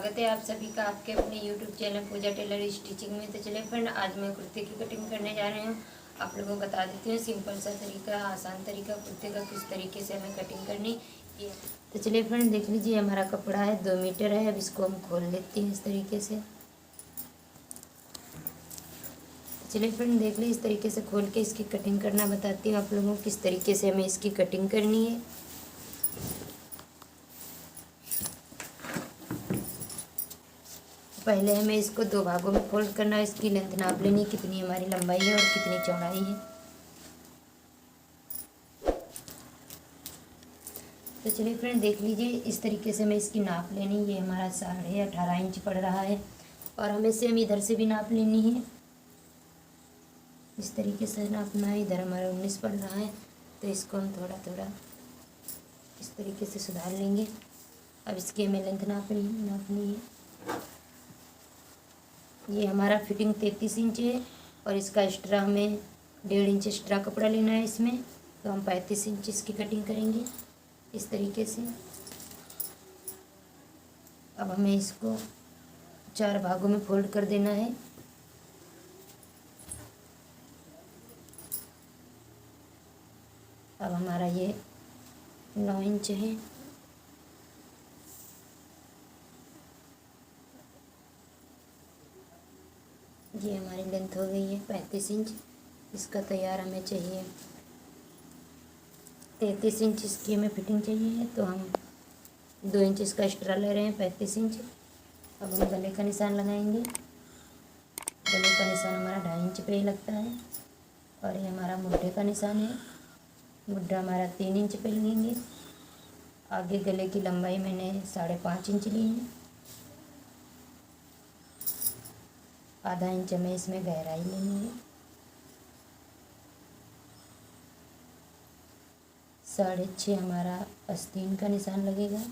स्वागत है आप सभी का आपके अपने YouTube चैनल पूजा टेलर स्टिचिंग में। तो चले फ्रेंड, आज मैं कुर्ते की कटिंग करने जा रही हूँ। आप लोगों को बता देती हूँ सिंपल सा तरीका, आसान तरीका कुर्ते का किस तरीके से हमें कटिंग करनी है। तो चलिए फ्रेंड, देख लीजिए हमारा कपड़ा है 2 मीटर है। अब इसको हम खोल लेते हैं इस तरीके से। चलिए फ्रेंड, देख लीजिए इस तरीके से खोल के इसकी कटिंग करना बताती हूँ आप लोगों को किस तरीके से हमें इसकी कटिंग करनी है। पहले हमें इसको 2 भागों में फोल्ड करना है। इसकी लेंथ नाप लेनी, कितनी हमारी लंबाई है और कितनी चौड़ाई है। तो चलिए फ्रेंड, देख लीजिए इस तरीके से हमें इसकी नाप लेनी। ये हमारा 18.5 इंच पड़ रहा है और हमें सेम इधर से भी नाप लेनी है। इस तरीके से नापना है। इधर हमारा 19 पड़ रहा है, तो इसको हम थोड़ा थोड़ा इस तरीके से सुधार लेंगे। अब इसकी हमें लेंथ नापनी है। ये हमारा फिटिंग 33 इंच है और इसका एक्स्ट्रा हमें 1.5 इंच एक्स्ट्रा कपड़ा लेना है इसमें। तो हम 35 इंच इसकी कटिंग करेंगे इस तरीके से। अब हमें इसको 4 भागों में फोल्ड कर देना है। अब हमारा ये 9 इंच है। ये हमारी लेंथ हो गई है 35 इंच। इसका तैयार हमें चाहिए 33 इंच। इसकी हमें फिटिंग चाहिए, तो हम 2 इंच इसका एक्स्ट्रा ले रहे हैं 35 इंच। अब हम गले का निशान लगाएंगे। गले का निशान हमारा 2.5 इंच पे ही लगता है। और ये हमारा मुड्ढे का निशान है। मुड्ढा हमारा 3 इंच पे लगेंगे। आगे गले की लंबाई मैंने 5.5 इंच ली है। आधा इंच हमें इसमें गहराई लेनी है। 6.5 हमारा आस्तीन का निशान लगेगा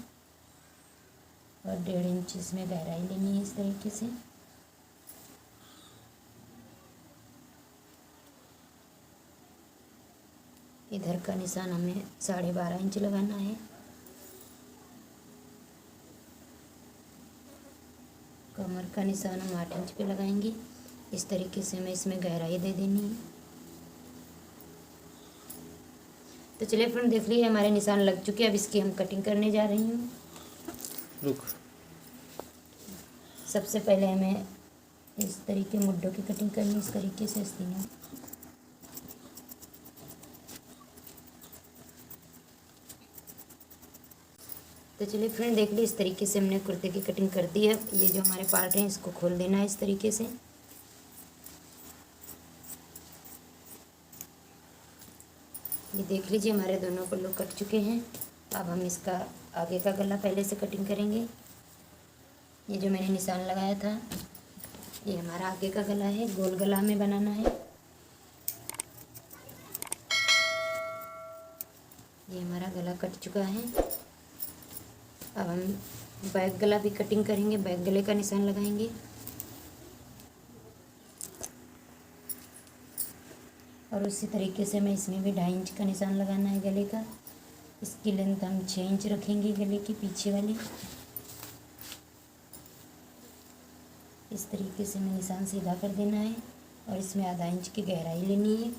और 1.5 इंच इसमें गहराई लेनी है इस तरीके से। इधर का निशान हमें 12.5 इंच लगाना है। कमर का निशान हम 8 इंच पे लगाएंगे। इस तरीके से हमें इसमें गहराई दे देनी है। तो चलिए फ्रेंड, देख लीजिए हमारे निशान लग चुके हैं। अब इसकी हम कटिंग करने जा रही हूँ। रुक। सबसे पहले हमें इस तरीके मुड्ढों की कटिंग करनी, इस तरीके से आस्तीनों। तो चलिए फ्रेंड, देख लीजिए इस तरीके से हमने कुर्ते की कटिंग कर दी है। ये जो हमारे पार्ट हैं इसको खोल देना है इस तरीके से। ये देख लीजिए हमारे दोनों पल्लू कट चुके हैं। अब हम इसका आगे का गला पहले से कटिंग करेंगे। ये जो मैंने निशान लगाया था, ये हमारा आगे का गला है। गोल गला हमें बनाना है। ये हमारा गला कट चुका है। अब हम बैक गला भी कटिंग करेंगे। बैक गले का निशान लगाएंगे और उसी तरीके से हमें इसमें भी 2.5 इंच का निशान लगाना है गले का। इसकी लेंथ हम 6 इंच रखेंगे गले की पीछे वाली। इस तरीके से हमें निशान सीधा कर देना है और इसमें आधा इंच की गहराई लेनी है।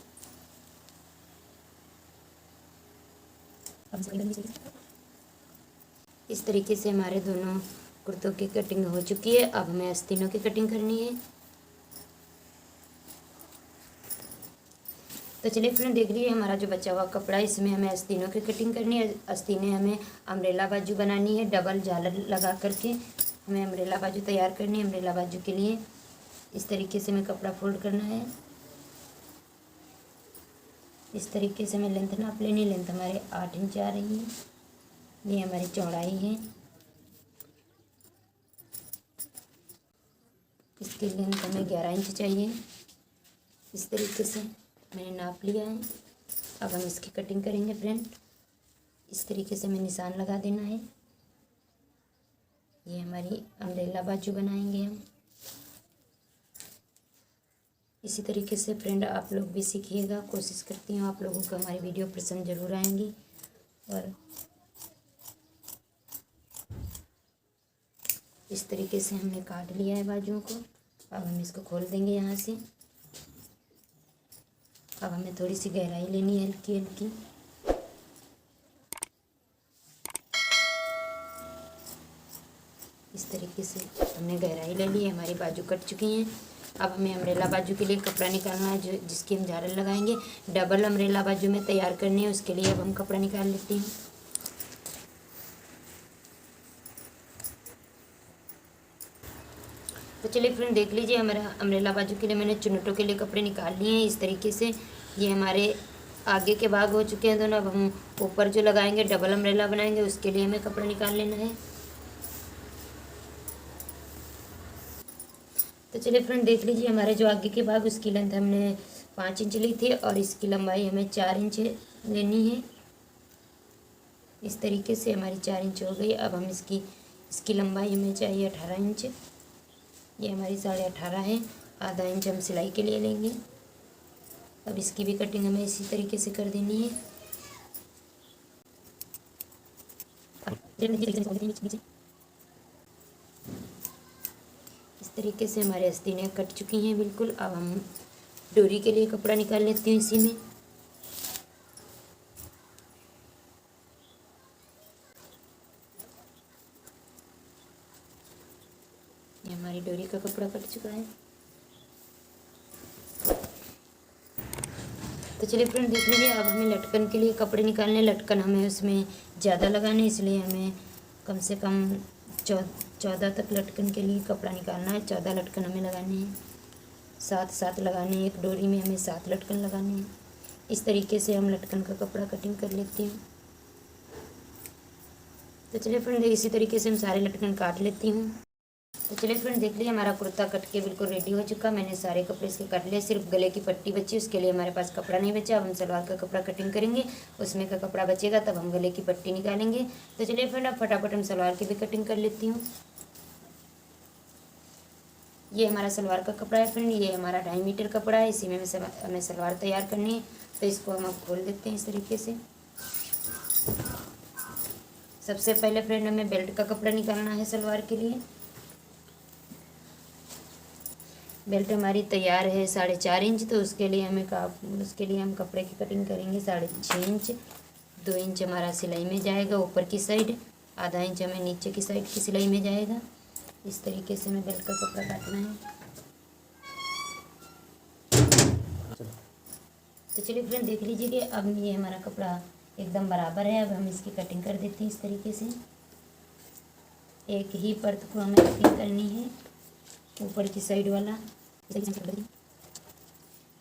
इस तरीके से हमारे दोनों कुर्तों की कटिंग हो चुकी है। अब हमें आस्तीनों की कटिंग करनी है। तो चलिए फ्रेंड, देख लीजिए हमारा जो बचा हुआ कपड़ा है, इसमें हमें आस्तीनों की कटिंग करनी है। आस्तीनें हमें अम्ब्रेला बाजू बनानी है। डबल झालर लगा करके हमें अम्ब्रेला बाजू तैयार करनी है। अम्ब्रेला बाजू के लिए इस तरीके से हमें कपड़ा फोल्ड करना है। इस तरीके से हमें लेंथ नाप लेनी। लेंथ हमारे 8 इंच आ रही है। ये हमारी चौड़ाई है। इसकी लेंथ हमें 11 इंच चाहिए। इस तरीके से मैंने नाप लिया है। अब हम इसकी कटिंग करेंगे फ्रेंड। इस तरीके से हमें निशान लगा देना है। ये हमारी अम्ब्रेला बाजू बनाएंगे हम। इसी तरीके से फ्रेंड आप लोग भी सीखिएगा। कोशिश करती हूँ आप लोगों को हमारी वीडियो पसंद ज़रूर आएंगी। और इस तरीके से हमने काट लिया है बाजुओं को। अब हम इसको खोल देंगे यहाँ से। अब हमें थोड़ी सी गहराई लेनी है, हल्की हल्की। इस तरीके से हमने गहराई ले ली है, हमारी बाजू कट चुकी हैं। अब हमें अम्ब्रेला बाजू के लिए कपड़ा निकालना है, जो जिसकी हम झालर लगाएंगे। डबल अम्ब्रेला बाजू में तैयार करनी है, उसके लिए अब हम कपड़ा निकाल लेते हैं। तो चलिए फ्रेंड देख लीजिए, हमारा अम्ब्रेला बाजू के लिए मैंने चुन्नटों के लिए कपड़े निकाल लिए हैं। इस तरीके से ये हमारे आगे के भाग हो चुके हैं दोनों। अब हम ऊपर जो लगाएंगे, डबल अम्ब्रेला बनाएंगे, उसके लिए हमें कपड़ा निकाल लेना है। तो चलिए फ्रेंड देख लीजिए, हमारे जो आगे के भाग, उसकी लेंथ हमने 5 इंच ली थी और इसकी लंबाई हमें 4 इंच लेनी है। इस तरीके से हमारी 4 इंच हो गई। अब हम इसकी लंबाई हमें चाहिए 18 इंच। ये हमारी 18.5 है। आधा इंच हम सिलाई के लिए लेंगे। अब इसकी भी कटिंग हमें इसी तरीके से कर देनी है। इस तरीके से हमारे आस्तीनें कट चुकी हैं बिल्कुल। अब हम डोरी के लिए कपड़ा निकाल लेते हैं इसी में। ये हमारी डोरी का कपड़ा कट चुका है। तो चलिए फ्रेंड देख लीजिए, अब हमें लटकन के लिए कपड़े निकालने। लटकन हमें उसमें ज़्यादा लगाने, इसलिए हमें कम से कम 14 तक लटकन के लिए कपड़ा निकालना है। 14 लटकन हमें लगाने हैं, 7 लगाने हैं। एक डोरी में हमें 7 लटकन लगाने हैं। इस तरीके से हम लटकन का कपड़ा कटिंग कर लेते हैं। तो चलिए फ्रेंड इसी तरीके से हम सारे लटकन काट लेती हूँ। तो चलिए फ्रेंड देख लीजिए, हमारा कुर्ता कट के बिल्कुल रेडी हो चुका। मैंने सारे कपड़े इसके काट लिए, सिर्फ गले की पट्टी बची, उसके लिए हमारे पास कपड़ा नहीं बचा। अब हम सलवार का कपड़ा कटिंग करेंगे, उसमें का कपड़ा बचेगा, तब हम गले की पट्टी निकालेंगे। तो चलिए फ्रेंड अब फटाफट हम सलवार की भी कटिंग कर लेती हूँ। ये हमारा सलवार का कपड़ा है फ्रेंड, ये हमारा 2.5 मीटर कपड़ा है। इसी में हमें सलवार तैयार करनी है। तो इसको हम अब खोल देते हैं इस तरीके से। सबसे पहले फ्रेंड हमें बेल्ट का कपड़ा निकालना है सलवार के लिए। बेल्ट हमारी तैयार है 4.5 इंच। तो उसके लिए हम कपड़े की कटिंग करेंगे 6.5 इंच। 2 इंच हमारा सिलाई में जाएगा ऊपर की साइड, आधा इंच हमें नीचे की साइड की सिलाई में जाएगा। इस तरीके से हमें बेल्ट का कपड़ा काटना है। तो चलिए फ्रेंड देख लीजिए कि अब ये हमारा कपड़ा एकदम बराबर है। अब हम इसकी कटिंग कर देते हैं इस तरीके से। एक ही परत को हमें कटिंग करनी है, ऊपर की साइड वाला।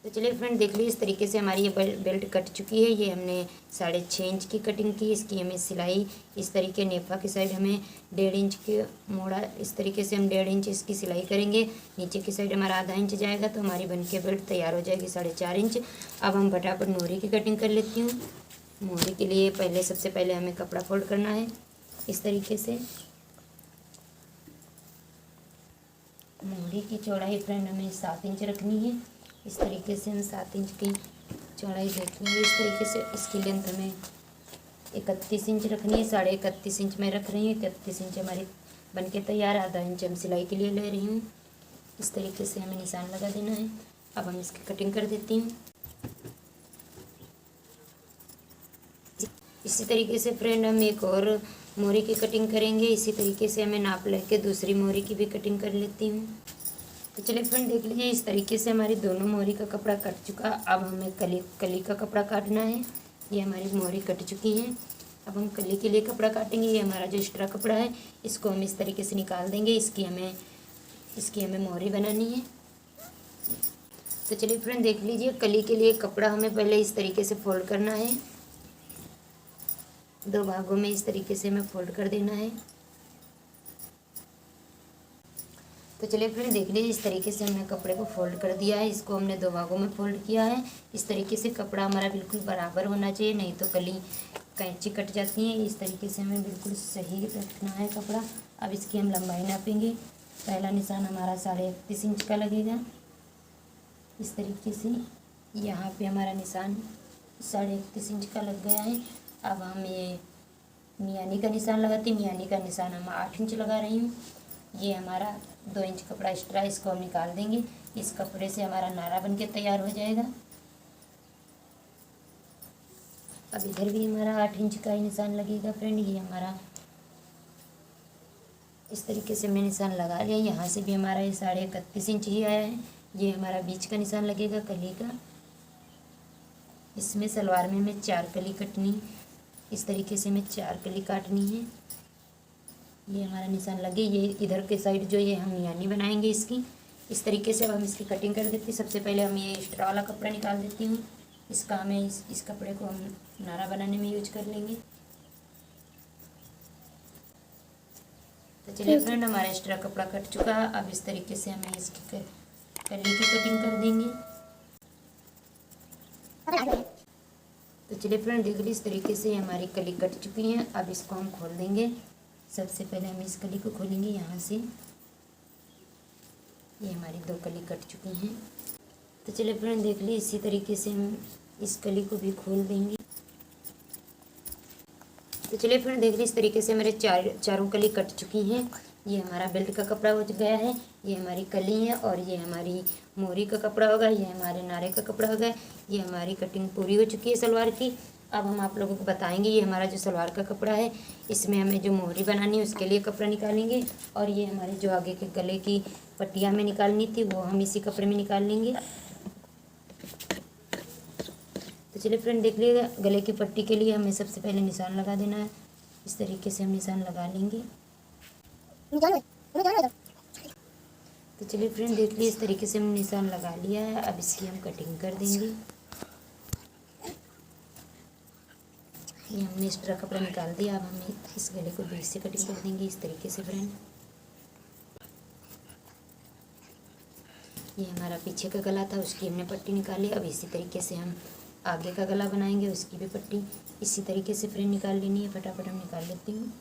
तो चलिए फ्रेंड देख लीजिए, इस तरीके से हमारी ये बेल्ट कट चुकी है। ये हमने 6.5 इंच की कटिंग की। इसकी हमें सिलाई इस तरीके, नेफा की साइड हमें 1.5 इंच के मोड़ा, इस तरीके से हम 1.5 इंच इसकी सिलाई करेंगे। नीचे की साइड हमारा आधा इंच जाएगा, तो हमारी बन के बेल्ट तैयार हो जाएगी 4.5 इंच। अब हम फटाफट मोहरी की कटिंग कर लेती हूँ। मोहरी के लिए सबसे पहले हमें कपड़ा फोल्ड करना है इस तरीके से। मोहरी की चौड़ाई फ्रेंड हमें 7 इंच रखनी है। इस तरीके से हम 7 इंच की चौड़ाई देख लेंगे। इस तरीके से इसकी लेंथ हमें 31 इंच रखनी है। 31.5 इंच में रख रही हूँ। 31 इंच हमारी बनके तैयार। आधा इंच हम सिलाई के लिए ले रही हूँ। इस तरीके से हमें निशान लगा देना है। अब हम इसकी कटिंग कर देती हूँ। इसी तरीके से फ्रेंड हम एक और मोहरी की कटिंग करेंगे। इसी तरीके से हमें नाप लेके दूसरी मोहरी की भी कटिंग कर लेती हूँ। तो चलिए फ्रेंड देख लीजिए, इस तरीके से हमारी दोनों मोहरी का कपड़ा कट चुका। अब हमें कली का कपड़ा काटना है। ये हमारी मोहरी कट चुकी है। अब हम कली के लिए कपड़ा काटेंगे। ये हमारा जो एक्स्ट्रा कपड़ा है, इसको हम इस तरीके से निकाल देंगे। इसकी हमें मोहरी बनानी है। तो चलिए फ्रेंड देख लीजिए, कली के लिए कपड़ा हमें पहले इस तरीके से फोल्ड करना है। 2 भागों में इस तरीके से हमें फोल्ड कर देना है। तो चलिए फ्रेंड देख लीजिए, इस तरीके से हमने कपड़े को फोल्ड कर दिया है। इसको हमने 2 भागों में फोल्ड किया है। इस तरीके से कपड़ा हमारा बिल्कुल बराबर होना चाहिए, नहीं तो कली कैंची कट जाती है। इस तरीके से हमें बिल्कुल सही रखना है कपड़ा। अब इसकी हम लंबाई नापेंगे। पहला निशान हमारा 31.5 इंच का लगेगा। इस तरीके से यहाँ पे हमारा निशान 31.5 इंच का लग गया है। अब हम ये मियानी का निशान लगाते हैं। मियानी का निशान हम 8 इंच लगा रही हूँ। ये हमारा 2 इंच कपड़ा एक्स्ट्रा, इसको हम निकाल देंगे। इस कपड़े से हमारा नारा बन के तैयार हो जाएगा। अब इधर भी हमारा 8 इंच का ही निशान लगेगा फ्रेंड। ये हमारा इस तरीके से हमने निशान लगा लिया। यहाँ से भी हमारा ये 31.5 इंच ही आया है। ये हमारा बीच का निशान लगेगा कली का। इसमें सलवार में हमें 4 कली कटनी, इस तरीके से हमें 4 कली काटनी है। ये हमारा निशान लगे। ये इधर के साइड जो ये हम यानी बनाएंगे इसकी, इस तरीके से अब हम इसकी कटिंग कर देते हैं। सबसे पहले हम ये एक्स्ट्रा वाला कपड़ा निकाल देती हूँ। इसका हमें इस कपड़े को हम नारा बनाने में यूज कर लेंगे। तो चलिए फ्रेंड, हमारा एक्स्ट्रा कपड़ा कट चुका है। अब इस तरीके से हमें इसकी कली की कटिंग कर देंगे। तो चलिए फ्रेंड, देख लीजिए इस तरीके से हमारी कली कट चुकी है। अब इसको हम खोल देंगे। सबसे पहले हम इस कली को खोलेंगे यहाँ से। ये हमारी 2 कली कट चुकी हैं। तो चलिए फ्रेंड, देख लीजिए इसी तरीके से हम इस कली को भी खोल देंगे। तो चलिए फ्रेंड, देख लीजिए इस तरीके से हमारे चारों कली कट चुकी हैं। ये हमारा बेल्ट का कपड़ा हो गया है, ये हमारी कली है, और ये हमारी मोरी का कपड़ा होगा, ये हमारे नारे का कपड़ा होगा। ये हमारी कटिंग पूरी हो चुकी है सलवार की। अब हम आप लोगों को बताएंगे, ये हमारा जो सलवार का कपड़ा है, इसमें हमें जो मोहरी बनानी है उसके लिए कपड़ा निकालेंगे, और ये हमारे जो आगे के गले की पट्टियाँ हमें निकालनी थी वो हम इसी कपड़े में निकाल लेंगे। तो चलिए फ्रेंड, देख लीजिएगा गले की पट्टी के लिए हमें सबसे पहले निशान लगा देना है। इस तरीके से हम निशान लगा लेंगे। तो चलिए फ्रेंड, देख लीजिए इस तरीके से हमने निशान लगा लिया है। अब इसकी हम कटिंग कर देंगे। ये हमने एक्स्ट्रा कपड़ा निकाल दिया। अब हमें इस गले को बीच से कटिंग कर देंगे इस तरीके से फ्रेंड। ये हमारा पीछे का गला था, उसकी हमने पट्टी निकाली। अब इसी तरीके से हम आगे का गला बनाएंगे, उसकी भी पट्टी इसी तरीके से फ्रेंड निकाल लेनी है। फटाफट हम निकाल लेती हूँ।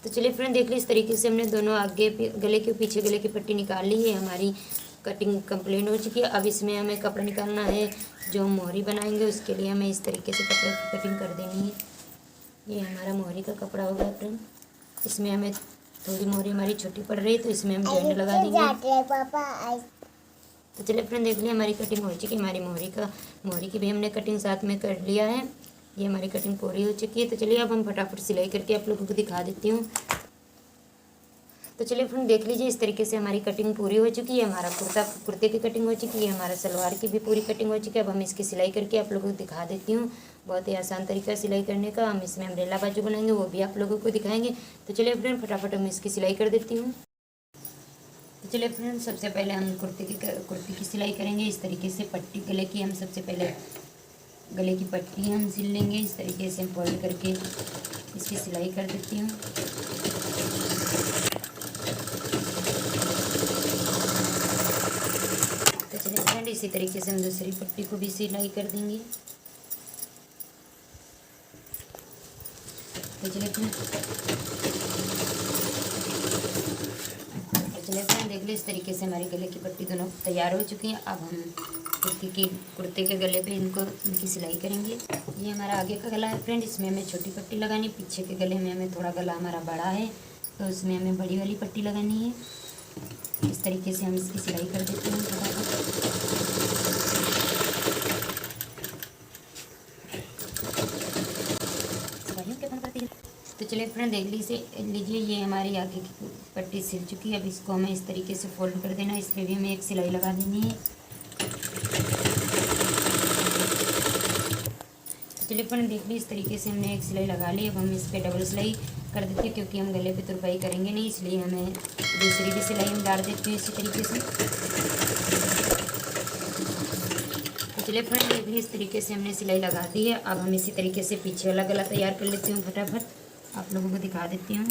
तो चलिए फ्रेंड, देख लीजिए इस तरीके से हमने दोनों आगे गले के पीछे गले की पट्टी निकाल ली है। हमारी कटिंग कंप्लीट हो चुकी है। अब इसमें हमें कपड़ा निकालना है। जो हम मोहरी बनाएंगे उसके लिए हमें इस तरीके से कपड़े की कटिंग कर देनी है। ये हमारा मोहरी का कपड़ा होगा फ्रेंड। इसमें हमें थोड़ी मोहरी हमारी छोटी पड़ रही है, तो इसमें हम जॉइंट लगा देंगे। तो चलिए फ्रेंड, देख लिया हमारी कटिंग हो चुकी है। हमारी मोहरी की भी हमने कटिंग साथ में कर लिया है। ये हमारी कटिंग पूरी हो चुकी है। तो चलिए अब हम फटाफट सिलाई करके आप लोगों को दिखा देती हूँ। तो चलिए फ्रेंड, देख लीजिए इस तरीके से हमारी कटिंग पूरी हो चुकी है। हमारा कुर्ते की कटिंग हो चुकी है, हमारा सलवार की भी पूरी कटिंग हो चुकी है। अब हम इसकी सिलाई करके आप लोगों को दिखा देती हूँ। बहुत ही आसान तरीका सिलाई करने का। हम इसमें अम्ब्रेला बाजू बनाएंगे, वो भी आप लोगों को दिखाएंगे। तो चलिए फ्रेंड, फटाफट हम इसकी सिलाई कर देती हूँ। तो चलिए फ्रेंड, सबसे पहले हम कुर्ती की सिलाई करेंगे। इस तरीके से पट्टी गले की हम सबसे पहले गले की पट्टी हम सिल लेंगे। इस तरीके से हम फोल्ड करके इसकी सिलाई कर देती हूँ। तो चलिए फ्रेंड, इसी तरीके से हम दूसरी पट्टी को भी सिलाई कर देंगे। तो चलिए फ्रेंड, देख लीजिए इस तरीके से हमारी गले की पट्टी दोनों तैयार हो चुकी हैं। अब हम कुर्ते के गले पे इनकी सिलाई करेंगे। ये हमारा आगे का गला है फ्रेंड, इसमें हमें छोटी पट्टी लगानी। पीछे के गले में हमें थोड़ा गला हमारा बड़ा है, तो उसमें हमें बड़ी वाली पट्टी लगानी है। इस तरीके से हम इसकी सिलाई कर देते हैं तो चलिए फ्रेंड, देख लीजिए ये हमारी आगे की पट्टी सिल चुकी है। अब इसको हमें इस तरीके से फोल्ड कर देना है। इस पर भी हमें एक सिलाई लगा देनी है। चलिए फ्रेंड, देख लीजिए इस तरीके से हमने एक सिलाई लगा ली। अब हम इस पर डबल सिलाई कर देते हैं, क्योंकि हम गले पे तुरपाई करेंगे नहीं, इसलिए हमें दूसरी भी सिलाई हम डाल देते हैं इसी तरीके से। तो चलिए फ्रेंड, देख लीजिए इस तरीके से हमने सिलाई लगा दी है। अब हम इसी तरीके से पीछे वाला गला तैयार कर लेती हूँ। फटाफट आप लोगों को दिखा देती हूँ।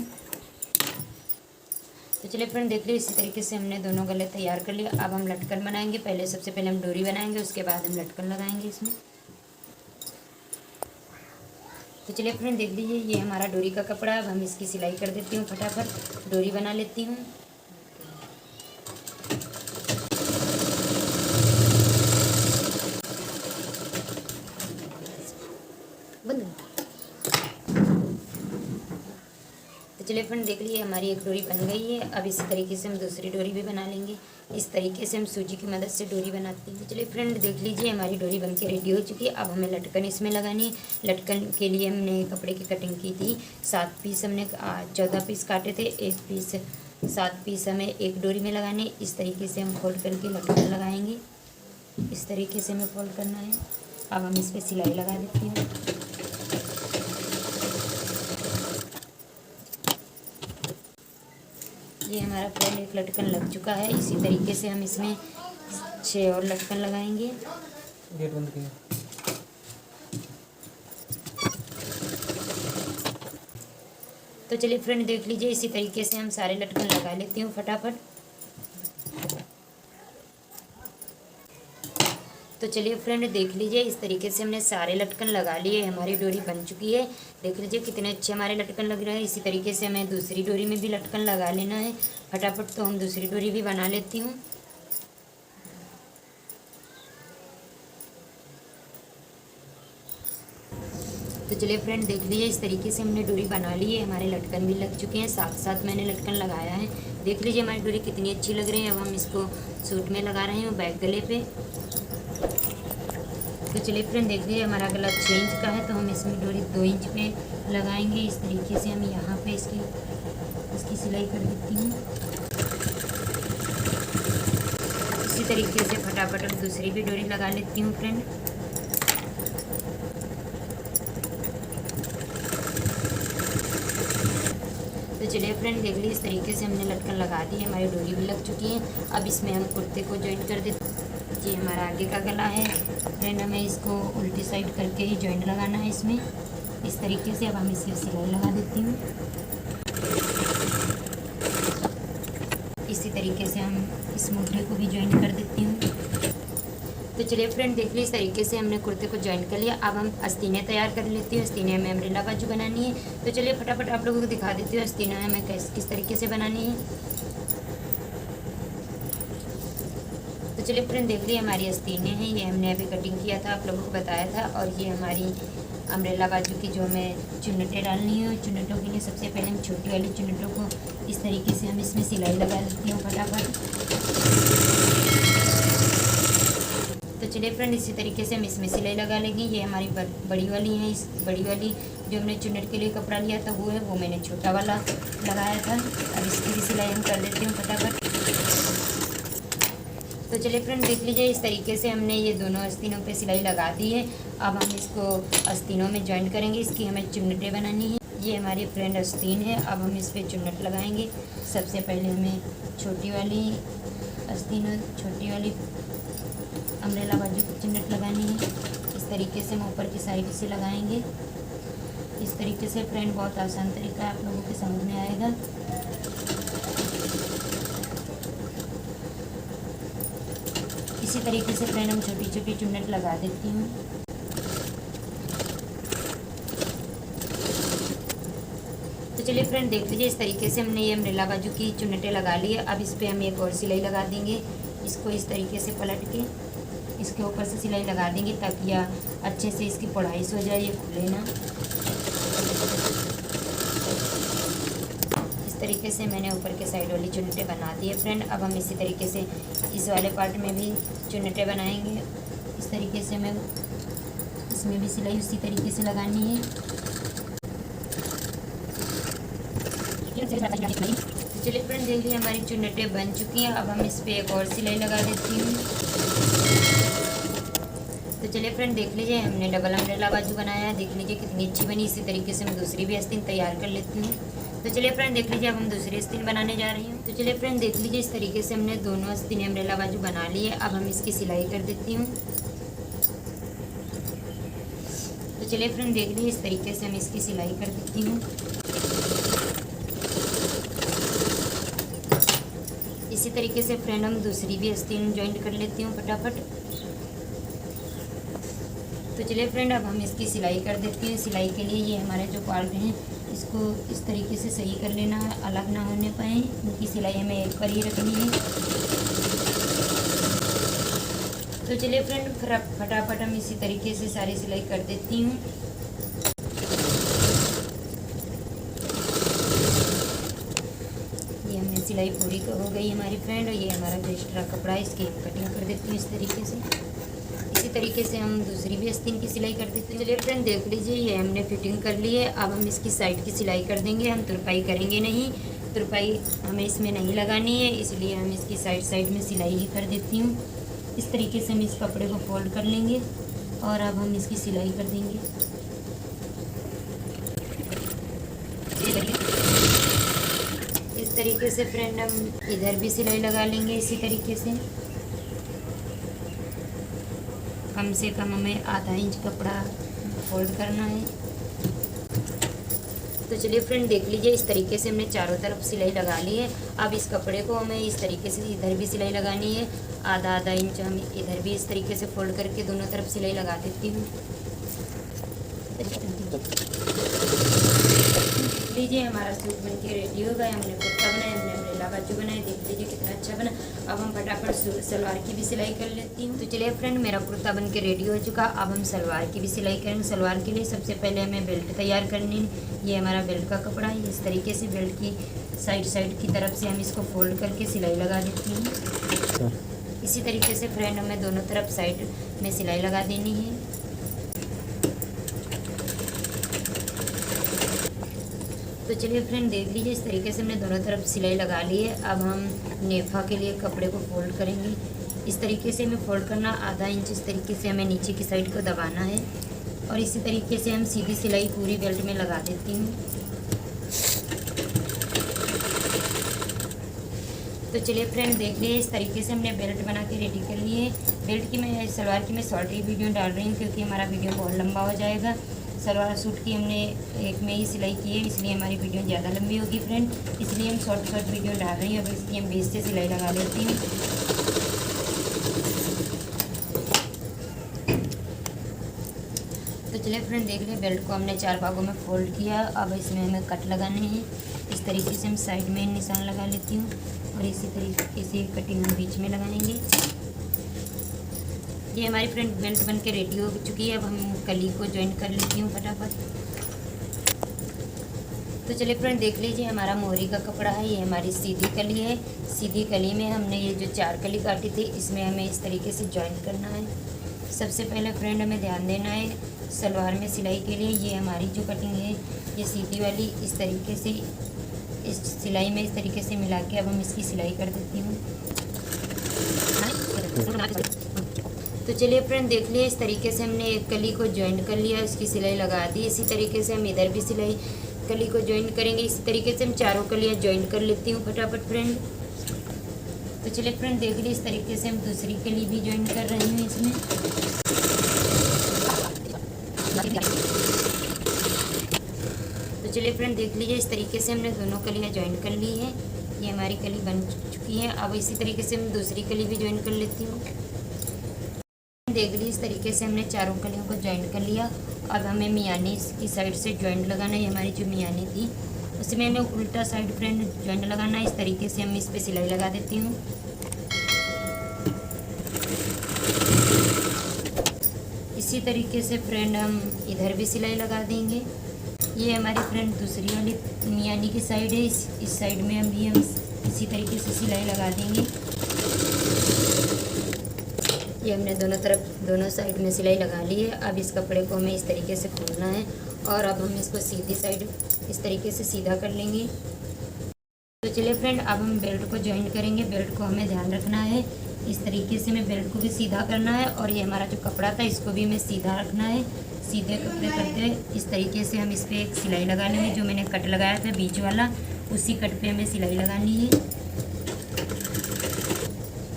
तो चलिए फ्रेंड, देख लीजिए इसी तरीके से हमने दोनों गले तैयार कर लिया। अब हम लटकन बनाएंगे। सबसे पहले हम डोरी बनाएंगे, उसके बाद हम लटकन लगाएंगे इसमें। तो चलिए फ्रेंड, देख लीजिए ये हमारा डोरी का कपड़ा है। अब हम इसकी सिलाई कर देती हूँ। फटाफट डोरी बना लेती हूँ। चलिए फ्रेंड देख लीजिए हमारी एक डोरी बन गई है। अब इसी तरीके से हम दूसरी डोरी भी बना लेंगे। इस तरीके से हम सूजी की मदद से डोरी बनाते हैं। चलिए फ्रेंड देख लीजिए हमारी डोरी बनके रेडी हो चुकी है। अब हमें लटकन इसमें लगानी है। लटकन के लिए हमने कपड़े की कटिंग की थी। 7 पीस हमने 14 पीस काटे थे। 1 पीस 7 पीस हमें एक डोरी में लगाने। इस तरीके से हम फोल्ड करके लटकन लगाएंगे। इस तरीके से हमें फोल्ड करना है। अब हम इस पर सिलाई लगा देते हैं। ये हमारा फ्रेंड एक लटकन लग चुका है। इसी तरीके से हम इसमें 6 और लटकन लगाएंगे। गेट बंद किया। तो चलिए फ्रेंड देख लीजिए इसी तरीके से हम सारे लटकन लगा लेती हूँ फटाफट। तो चलिए फ्रेंड देख लीजिए इस तरीके से हमने सारे लटकन लगा लिए। हमारी डोरी बन चुकी है। देख लीजिए कितने अच्छे हमारे लटकन लग रहे हैं। इसी तरीके से हमें दूसरी डोरी में भी लटकन लगा लेना है फटाफट। तो हम दूसरी डोरी भी बना लेती हूँ। तो चलिए फ्रेंड देख लीजिए इस तरीके से हमने डोरी बना ली है। हमारे लटकन भी लग चुके हैं। साथ साथ मैंने लटकन लगाया है। देख लीजिए हमारी डोरी कितनी अच्छी लग रही है। अब हम इसको सूट में लगा रहे हैं बैक गले पे। तो चलिए फ्रेंड देख लीजिए हमारा गला 6 इंच का है। तो हम इसमें डोरी 2 इंच पे लगाएंगे। इस तरीके से हम यहाँ पे इसकी सिलाई कर देती हूँ। इसी तरीके से फटाफट हम दूसरी भी डोरी लगा लेती हूँ फ्रेंड। तो चलिए फ्रेंड देख लीजिए इस तरीके से हमने लटकन लगा दी है। हमारी डोरी भी लग चुकी है। अब इसमें हम कुर्ते को जॉइंट कर देते हैं। ये हमारा आगे का गला है फ्रेंड। हमें इसको उल्टी साइड करके ही जॉइंट लगाना है इसमें। इस तरीके से अब हम इसमें सिलाई लगा देती हूँ। इसी तरीके से हम इस मोटे को भी जॉइंट कर देती हूँ। तो चलिए फ्रेंड देख लीजिए इस तरीके से हमने कुर्ते को जॉइंट कर लिया। अब हम आस्तीनें तैयार कर लेती हूँ। आस्तीनें में अम्ब्रेला बाजू बनानी है। तो चलिए फटाफट आप लोगों को दिखा देती हूँ आस्तीनें हमें किस तरीके से बनानी है। तो चलिए फ्रेंड देख लीजिए हमारी आस्तीनें हैं। ये हमने अभी कटिंग किया था, आप लोगों को बताया था। और ये हमारी अम्ब्रेला बाजू की जो हमें चुन्नटें डालनी है। चुन्नटों के लिए सबसे पहले हम छोटी वाली चुन्नटों को इस तरीके से हम इसमें सिलाई लगा लेती हूँ फटाफट। तो चलिए फ्रेंड इसी तरीके से हम इसमें सिलाई लगा लेंगे। ये हमारी बड़ी वाली है। इस बड़ी वाली जो हमने चुन्नट के लिए कपड़ा लिया था वो है, वो मैंने छोटा वाला लगाया था। अब इसकी भी सिलाई हम कर देती हूँ फटाफट। तो चलिए फ्रेंड देख लीजिए इस तरीके से हमने ये दोनों आस्तीनों पे सिलाई लगा दी है। अब हम इसको आस्तीनों में जॉइंट करेंगे। इसकी हमें चुन्नटें बनानी है। ये हमारी फ्रेंड आस्तीन है। अब हम इस पर चुन्नट लगाएंगे। सबसे पहले हमें छोटी वाली आस्तीन, छोटी वाली अम्ब्रेला बाजू की चुन्नट लगानी है। इस तरीके से हम ऊपर की साइड से लगाएंगे। इस तरीके से फ्रेंड बहुत आसान तरीका है, आप लोगों के समझ में आएगा। इसी तरीके से फ्रेंड हम छोटी छोटी चुन्नट लगा देती हूँ। तो चलिए फ्रेंड देख लीजिए इस तरीके से हमने ये अम्ब्रेला बाजू की चुन्नटें लगा ली है। अब इस पर हम एक और सिलाई लगा देंगे। इसको इस तरीके से पलट के इसके ऊपर से सिलाई लगा देंगे ताकि यह अच्छे से इसकी पढ़ाई हो जाए, ये खुले ना। इस तरीके से मैंने ऊपर के साइड वाली चुन्नटें बना दी है फ्रेंड। अब हम इसी तरीके से इस वाले पार्ट में भी चुन्नटें बनाएंगे। इस तरीके से हमें इसमें भी सिलाई उसी तरीके से लगानी है। चलिए फ्रेंड देख लीजिए हमारी चुन्नटें बन चुकी हैं। अब हम इस पर एक और सिलाई लगा देती हूँ। तो चलिए फ्रेंड देख लीजिए हमने डबल अम्ब्रेला बाजू बनाया है। देख लीजिए कितनी अच्छी बनी। इसी तरीके से मैं दूसरी भी आस्तीन तैयार कर लेती हूँ। तो चलिए फ्रेंड देख लीजिए अब हम दूसरी आस्तीन बनाने जा रही हूँ। तो चलिए फ्रेंड देख लीजिए इस तरीके से हमने दोनों आस्तीन अम्ब्रेला बाजू बना ली है। अब हम इसकी सिलाई कर देती हूँ। तो चलिए फ्रेंड देख लीजिए इस तरीके से हम इसकी सिलाई कर देती हूँ। इसी तरीके से फ्रेंड हम दूसरी भी आस्तीन जॉइंट कर लेती हूँ फटाफट। तो चलिए फ्रेंड अब हम इसकी सिलाई कर देती हूँ। सिलाई के लिए ये हमारे जो पार्ट हैं इसको इस तरीके से सही कर लेना है, अलग ना होने पाए। इनकी सिलाई हमें एक पर ही रखनी है। तो चलिए फ्रेंड फटाफट हम इसी तरीके से सारी सिलाई कर देती हूँ। सिलाई पूरी हो गई हमारी फ्रेंड। और ये हमारा जो एक्स्ट्रा कपड़ा है इसकी हम कटिंग कर देती हूँ इस तरीके से। इसी तरीके से हम दूसरी भी आस्तीन की सिलाई कर देते हैं। चलिए फ्रेंड देख लीजिए, ये हमने फिटिंग कर ली है। अब हम इसकी साइड की सिलाई कर देंगे, हम तुरपाई करेंगे नहीं। तुरपाई हमें इसमें नहीं लगानी है, इसलिए हम इसकी साइड में सिलाई ही कर देती हूँ। इस तरीके से हम इस कपड़े को फोल्ड कर लेंगे और अब हम इसकी सिलाई कर देंगे। इस तरीके से फ्रेंड हम इधर भी सिलाई लगा लेंगे। इसी तरीके से कम से कम हमें आधा इंच कपड़ा फोल्ड करना है। तो चलिए फ्रेंड देख लीजिए, इस तरीके से हमने चारों तरफ सिलाई लगा ली है। अब इस कपड़े को हमें इस तरीके से इधर भी सिलाई लगानी है। आधा इंच हम इधर भी इस तरीके से फोल्ड करके दोनों तरफ सिलाई लगा देती हूँ। लीजिए हमारा सूट बनके रेडी हो गया। हमने कुर्ता बनाया, हमने अम्ब्रेला बाजू बनाया, देख लीजिए कितना अच्छा बना। अब हम फटाफट सलवार की भी सिलाई कर लेती हूँ। तो चलिए फ्रेंड मेरा कुर्ता बनके रेडी हो चुका। अब हम सलवार की भी सिलाई करेंगे। सलवार के लिए सबसे पहले हमें बेल्ट तैयार करनी है। ये हमारा बेल्ट का कपड़ा है। इस तरीके से बेल्ट की साइड की तरफ से हम इसको फोल्ड करके सिलाई लगा देती हूँ। इसी तरीके से फ्रेंड हमें दोनों तरफ साइड में सिलाई लगा देनी है। तो चलिए फ्रेंड देख लीजिए, इस तरीके से हमने दोनों तरफ सिलाई लगा ली है। अब हम नेफा के लिए कपड़े को फोल्ड करेंगे। इस तरीके से हमें फोल्ड करना, आधा इंच इस तरीके से हमें नीचे की साइड को दबाना है और इसी तरीके से हम सीधी सिलाई पूरी बेल्ट में लगा देती हूँ। तो चलिए फ्रेंड देख लिए, इस तरीके से हमने बेल्ट बना के रेडी कर ली है। बेल्ट की मैं सलवार की मैं शॉर्ट वीडियो डाल रही हूँ क्योंकि हमारा वीडियो बहुत लंबा हो जाएगा। सलवार सूट की हमने एक में ही सिलाई की है, इसलिए हमारी वीडियो ज़्यादा लंबी होगी फ्रेंड, इसलिए हम शॉर्ट वीडियो डाल रही हैं। अब इसकी हम बीच से सिलाई लगा लेती हूँ। तो चलिए फ्रेंड देख लिया, बेल्ट को हमने 4 भागों में फोल्ड किया। अब इसमें हमें कट लगाने हैं। इस तरीके से हम साइड में निशान लगा लेती हूँ और इसी तरीके से कटिंग हम बीच में लगाएंगे। ये हमारी फ्रेंड बेल्ट बन के रेडी हो चुकी है। अब हम कली को ज्वाइन कर लेती हूँ फटाफट। तो चलिए फ्रेंड देख लीजिए, हमारा मोहरी का कपड़ा है। ये हमारी सीधी कली है। सीधी कली में हमने ये जो 4 कली काटी थी, इसमें हमें इस तरीके से ज्वाइन करना है। सबसे पहले फ्रेंड हमें ध्यान देना है सलवार में सिलाई के लिए, ये हमारी जो कटिंग है ये सीधी वाली इस तरीके से इस सिलाई में इस तरीके से मिला के अब हम इसकी सिलाई कर देती हूँ। तो चलिए फ्रेंड देख लिया, इस तरीके से हमने एक कली को ज्वाइन कर लिया, इसकी सिलाई लगा दी। इसी तरीके से हम इधर भी सिलाई कली को ज्वाइन करेंगे। इसी तरीके से हम चारों कलियाँ ज्वाइन कर लेती हूँ फटाफट फ्रेंड। तो चलिए फ्रेंड देख लीजिए, इस तरीके से हम दूसरी कली भी ज्वाइन कर रही हूँ इसमें। तो चलिए फ्रेंड देख लीजिए, इस तरीके से हमने दोनों कलियाँ ज्वाइन कर ली है। ये हमारी कली बन चुकी है। अब इसी तरीके से हम दूसरी कली भी ज्वाइन कर लेती हूँ। देख लीजिए, इस तरीके से हमने चारों कलियों को ज्वाइन कर लिया। अब हमें मियानी की साइड से ज्वाइंट लगाना है। हमारी जो मियानी थी उसमें हमें उल्टा साइड फ्रेंड ज्वाइंट लगाना है। इस तरीके से हम इस पे सिलाई लगा देती हूँ। इसी तरीके से फ्रेंड हम इधर भी सिलाई लगा देंगे। ये हमारी फ्रेंड दूसरी वाली मियानी की साइड है। इस साइड में हम इसी तरीके से सिलाई लगा देंगे। ये हमने दोनों साइड में सिलाई लगा ली है। अब इस कपड़े को हमें इस तरीके से खोलना है और अब हम इसको सीधी साइड इस तरीके से सीधा कर लेंगे। तो चलिए फ्रेंड, अब हम बेल्ट को ज्वाइन करेंगे। बेल्ट को हमें ध्यान रखना है, इस तरीके से हमें बेल्ट को भी सीधा करना है और ये हमारा जो कपड़ा था इसको भी हमें सीधा रखना है। सीधे कपड़े करते इस तरीके से हम इस पर एक सिलाई लगा लेंगे। जो मैंने कट लगाया था बीच वाला, उसी कट पे हमें सिलाई लगानी है।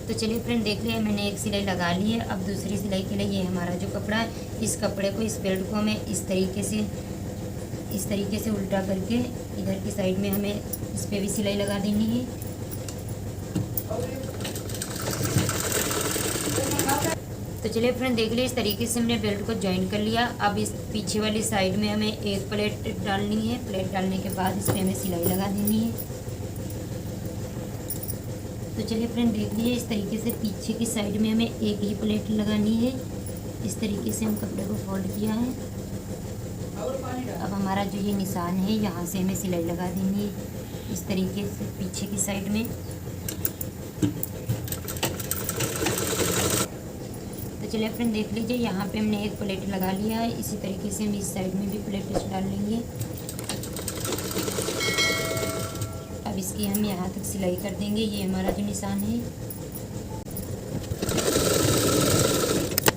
तो चलिए फ्रेंड देख लिया, मैंने एक सिलाई लगा ली है। अब दूसरी सिलाई के लिए ये हमारा जो कपड़ा है, इस कपड़े को इस बेल्ट को हमें इस तरीके से उल्टा करके इधर की साइड में हमें इस पे भी सिलाई लगा देनी है। तो चलिए फ्रेंड देख लिया, इस तरीके से हमने बेल्ट को ज्वाइन कर लिया। अब इस पीछे वाली साइड में हमें एक प्लेट डालनी है। प्लेट डालने के बाद इस पर हमें सिलाई लगा देनी है। तो चलिए फ्रेंड देख लीजिए, इस तरीके से पीछे की साइड में हमें एक ही प्लेट लगानी है। इस तरीके से हम कपड़े को फोल्ड किया है। अब हमारा जो ये निशान है यहाँ से हमें सिलाई लगा देनी है। इस तरीके से पीछे की साइड में। तो चलिए फ्रेंड देख लीजिए, यहाँ पे हमने एक प्लेट लगा लिया है। इसी तरीके से हम इस साइड में भी प्लेट डाल लेंगे। अब इसकी हम यहाँ तक सिलाई कर देंगे। ये हमारा जो निशान है।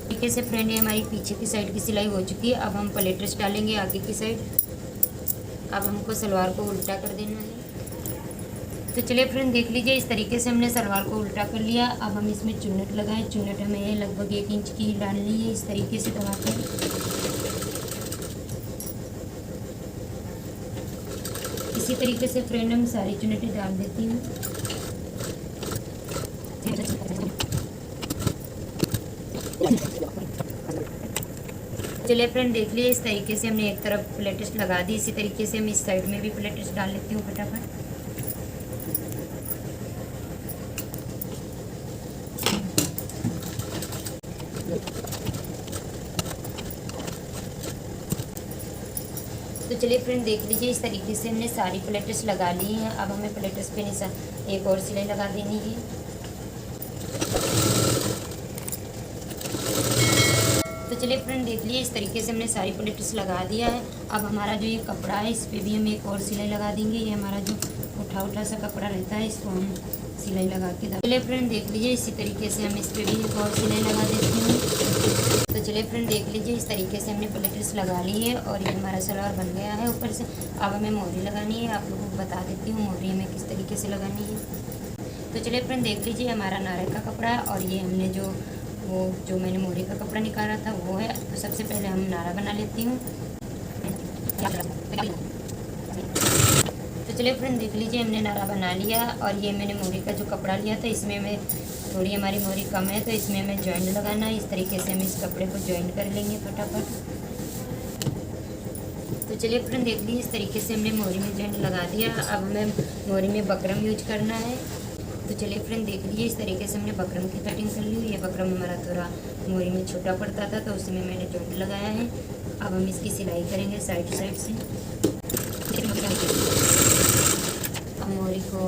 तरीके से फ्रेंड ये हमारी पीछे की साइड की सिलाई हो चुकी है। अब हम प्लेट्स डालेंगे आगे की साइड। अब हमको सलवार को उल्टा कर देना है। तो चलिए फ्रेंड देख लीजिए, इस तरीके से हमने सलवार को उल्टा कर लिया। अब हम इसमें चुन्नट लगाएं। चुन्नट हमें लगभग 1 इंच की डालनी है, इस तरीके से दबा कर। इसी तरीके से फ्रेंड हम सारी चुन्नटें डाल देती हूँ। चलिए फ्रेंड देख लिए, इस तरीके से हमने एक तरफ प्लेट्स लगा दी। इसी तरीके से हम इस साइड में भी प्लेट्स डाल लेती हूँ फटाफट। तो चलिए फ्रेंड देख लीजिए, इस तरीके से हमने सारी प्लेट्स लगा ली हैं। अब हमें प्लेट्स पे निशान एक और सिलाई लगा देनी है। तो चलिए फ्रेंड देख लिए, इस तरीके से हमने सारी प्लेट्स लगा दिया है। अब हमारा जो ये कपड़ा है, इस पर भी हम एक और सिलाई लगा देंगे। ये हमारा जो उठा सा कपड़ा रहता है, इसको हम सिलाई लगा के चलिए फ्रेंड देख लीजिए, इसी तरीके से हम इस पर भी एक और सिलाई लगा देते हैं। तो चलिए फ्रेंड देख लीजिए, इस तरीके से हमने प्लेट्स लगा ली है और ये हमारा सलवार बन गया है ऊपर से। अब हमें मोहरी लगानी है। आप लोगों को बता देती हूँ मोहरी हमें किस तरीके से लगानी है। तो चलिए फ्रेंड देख लीजिए, हमारा नारे का कपड़ा है और ये हमने जो मैंने मोहरी का कपड़ा निकाला था वो है। तो सबसे पहले हम नारा बना लेती हूँ। तो चलिए फ्रेंड देख लीजिए, हमने नारा बना लिया और ये मैंने मोहरी का जो कपड़ा लिया था, इसमें मैं थोड़ी हमारी मोहरी कम है तो इसमें हमें जॉइंट लगाना है। इस तरीके से हम इस कपड़े को जॉइंट कर लेंगे फटाफट। तो चलिए फ्रेंड देख लीजिए, इस तरीके से हमने मोहरी में जॉइंट लगा दिया। अब हमें मोहरी में बकरम यूज करना है। तो चलिए फ्रेंड देख लीजिए, इस तरीके से हमने बकरम की कटिंग कर ली। ये बकरम हमारा थोड़ा मोहरी में छोटा पड़ता था तो उसमें मैंने जॉइंट लगाया है। अब हम इसकी सिलाई करेंगे साइड टू साइड से। अब मोहरी को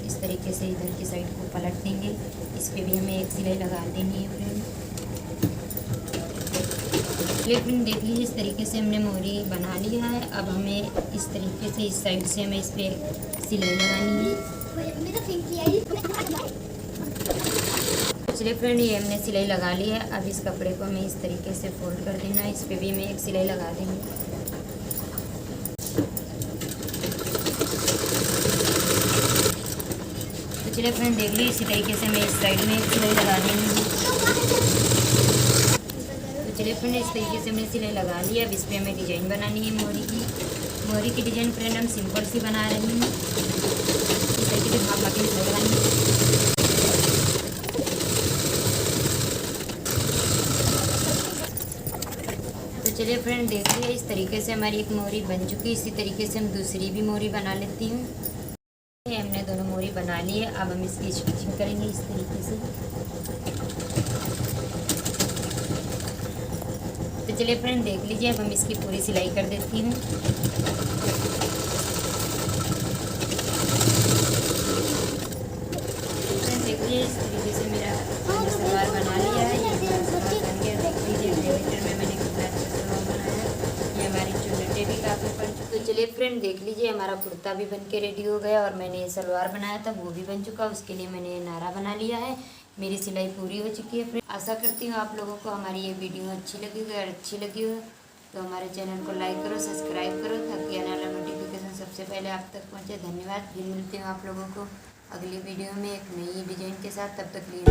इस तरीके से इधर की साइड को पलट देंगे। इस पर भी हमें एक सिलाई लगा देनी है फ्रेंड। फ्रेंड देख लीजिए, इस तरीके से हमने मोहरी बना लिया है। अब हमें इस तरीके से इस साइड से हमें इस पर सिलाई लगानी है। चलिए फ्रेंड ये हमने सिलाई लगा ली है। अब इस कपड़े को हमें इस तरीके से फोल्ड कर देना है। इस पर भी हमें एक सिलाई लगा देंगे। तो चलिए फ्रेंड देख लीजिए, इसी तरीके से हमें इस साइड में एक सिलाई लगा देंगे। तो चलिए फ्रेंड इस तरीके से हमने सिलाई लगा ली है। अब इस पर हमें डिजाइन बनानी है मोहरी की डिजाइन फ्रेंड हम सिंपल सी बना रही हैं। इस तरीके से भाग भाग के सिलाई लगानी है। तो चलिए फ्रेंड देखिए, इस तरीके से हमारी एक मोहरी बन चुकी है। इसी तरीके से हम दूसरी भी मोहरी बना लेती हूँ। हमने दोनों मोहरी बना ली है। अब हम इसकी स्टिचिंग करेंगे इस तरीके से। तो चलिए फ्रेंड देख लीजिए, अब हम इसकी पूरी सिलाई कर देती हूँ। फ्रेंड देखिए, इस तरीके से मेरा सलवार बना लिया है। ये सलवार बन गया, देख लीजिए मीटर में मैंने कितना अच्छा सलवार बनाया। ये हमारी चुन्नटें भी काफ़ी बन चुकी। तो चलिए फ्रेंड देख लीजिए, हमारा कुर्ता भी बन के रेडी हो गया और मैंने ये सलवार बनाया था वो भी बन चुका। उसके लिए मैंने नारा बना लिया है। मेरी सिलाई पूरी हो चुकी है फ्रेंड। आशा करती हूँ आप लोगों को हमारी ये वीडियो अच्छी लगी। अगर अच्छी लगी हो तो हमारे चैनल को लाइक करो, सब्सक्राइब करो ताकि आने वाला नोटिफिकेशन सबसे पहले आप तक पहुँचे। धन्यवाद। फिर मिलती हूँ आप लोगों को अगली वीडियो में एक नई डिजाइन के साथ। तब तक लिए